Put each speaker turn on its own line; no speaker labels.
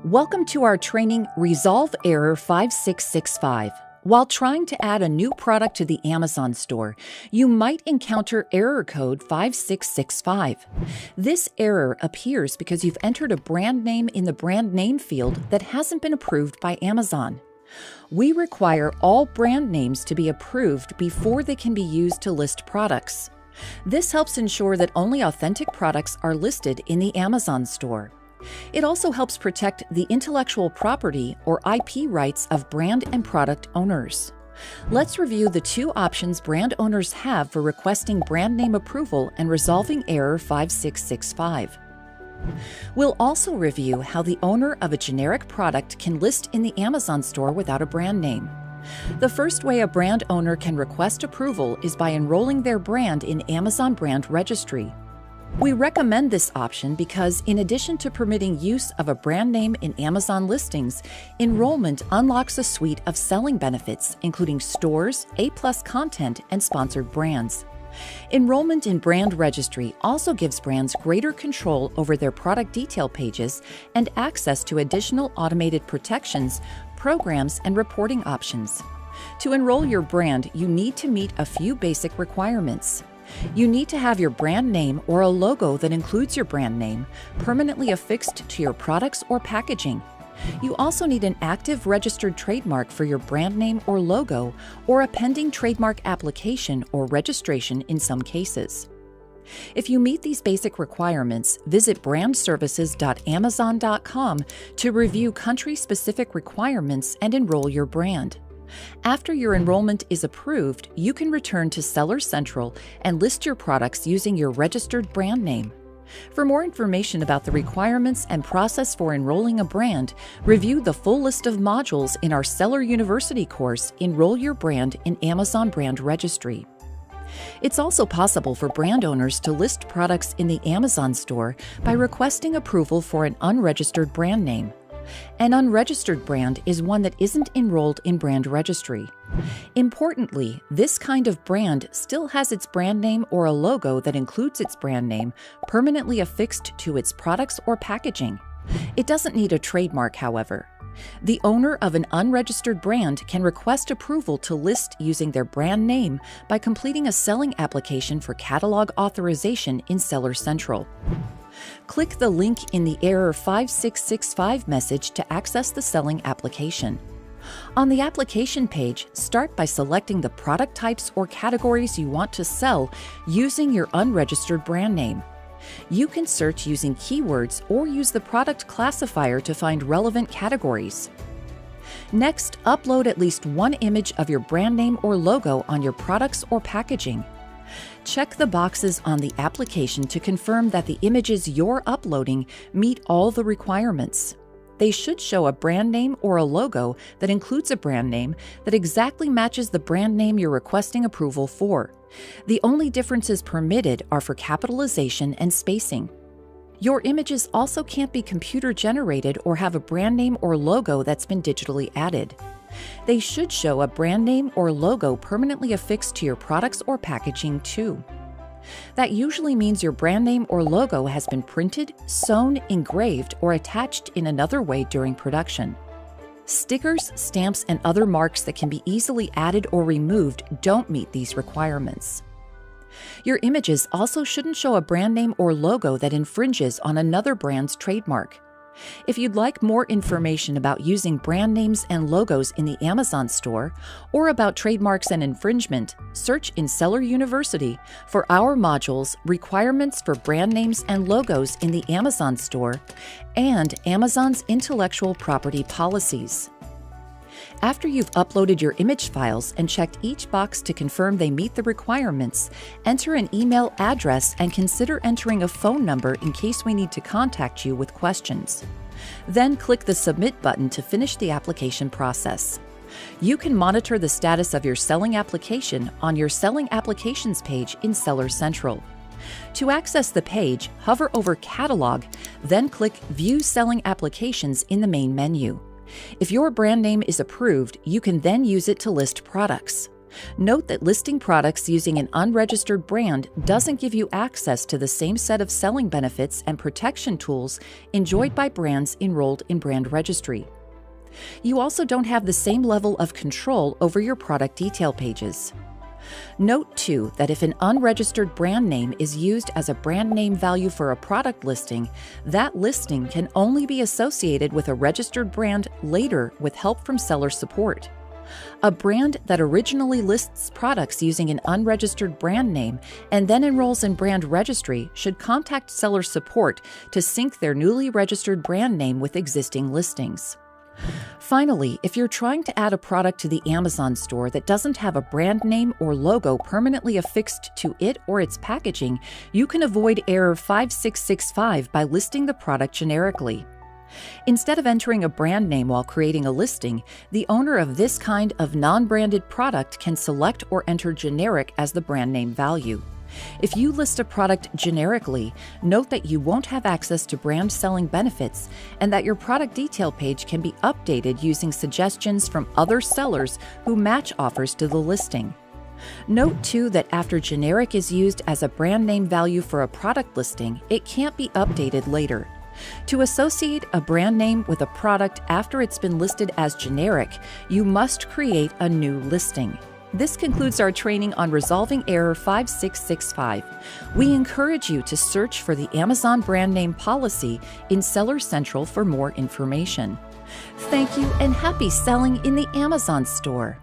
Welcome to our training Resolve Error 5665. While trying to add a new product to the Amazon store, you might encounter error code 5665. This error appears because you've entered a brand name in the brand name field that hasn't been approved by Amazon. We require all brand names to be approved before they can be used to list products. This helps ensure that only authentic products are listed in the Amazon store. It also helps protect the intellectual property or IP rights of brand and product owners. Let's review the two options brand owners have for requesting brand name approval and resolving error 5665. We'll also review how the owner of a generic product can list in the Amazon store without a brand name. The first way a brand owner can request approval is by enrolling their brand in Amazon Brand Registry. We recommend this option because, in addition to permitting use of a brand name in Amazon listings, enrollment unlocks a suite of selling benefits, including stores, A+ content, and sponsored brands. Enrollment in Brand Registry also gives brands greater control over their product detail pages and access to additional automated protections, programs, and reporting options. To enroll your brand, you need to meet a few basic requirements. You need to have your brand name or a logo that includes your brand name permanently affixed to your products or packaging. You also need an active registered trademark for your brand name or logo, or a pending trademark application or registration in some cases. If you meet these basic requirements, visit brandservices.amazon.com to review country-specific requirements and enroll your brand. After your enrollment is approved, you can return to Seller Central and list your products using your registered brand name. For more information about the requirements and process for enrolling a brand, review the full list of modules in our Seller University course, Enroll Your Brand in Amazon Brand Registry. It's also possible for brand owners to list products in the Amazon store by requesting approval for an unregistered brand name. An unregistered brand is one that isn't enrolled in Brand Registry. Importantly, this kind of brand still has its brand name or a logo that includes its brand name permanently affixed to its products or packaging. It doesn't need a trademark, however. The owner of an unregistered brand can request approval to list using their brand name by completing a selling application for catalog authorization in Seller Central. Click the link in the Error 5665 message to access the selling application. On the application page, start by selecting the product types or categories you want to sell using your unregistered brand name. You can search using keywords or use the product classifier to find relevant categories. Next, upload at least one image of your brand name or logo on your products or packaging. Check the boxes on the application to confirm that the images you're uploading meet all the requirements. They should show a brand name or a logo that includes a brand name that exactly matches the brand name you're requesting approval for. The only differences permitted are for capitalization and spacing. Your images also can't be computer generated or have a brand name or logo that's been digitally added. They should show a brand name or logo permanently affixed to your products or packaging too. That usually means your brand name or logo has been printed, sewn, engraved, or attached in another way during production. Stickers, stamps, and other marks that can be easily added or removed don't meet these requirements. Your images also shouldn't show a brand name or logo that infringes on another brand's trademark. If you'd like more information about using brand names and logos in the Amazon store, or about trademarks and infringement, search in Seller University for our modules Requirements for Brand Names and Logos in the Amazon store and Amazon's Intellectual Property Policies. After you've uploaded your image files and checked each box to confirm they meet the requirements, enter an email address and consider entering a phone number in case we need to contact you with questions. Then click the Submit button to finish the application process. You can monitor the status of your selling application on your Selling Applications page in Seller Central. To access the page, hover over Catalog, then click View Selling Applications in the main menu. If your brand name is approved, you can then use it to list products. Note that listing products using an unregistered brand doesn't give you access to the same set of selling benefits and protection tools enjoyed by brands enrolled in brand registry. You also don't have the same level of control over your product detail pages. Note, too, that if an unregistered brand name is used as a brand name value for a product listing, that listing can only be associated with a registered brand later with help from seller support. A brand that originally lists products using an unregistered brand name and then enrolls in brand registry should contact seller support to sync their newly registered brand name with existing listings. Finally, if you're trying to add a product to the Amazon store that doesn't have a brand name or logo permanently affixed to it or its packaging, you can avoid error 5665 by listing the product generically. Instead of entering a brand name while creating a listing, the owner of this kind of non-branded product can select or enter generic as the brand name value. If you list a product generically, note that you won't have access to brand selling benefits and that your product detail page can be updated using suggestions from other sellers who match offers to the listing. Note, too, that after generic is used as a brand name value for a product listing, it can't be updated later. To associate a brand name with a product after it's been listed as generic, you must create a new listing. This concludes our training on resolving error 5665. We encourage you to search for the Amazon brand name policy in Seller Central for more information. Thank you and happy selling in the Amazon store.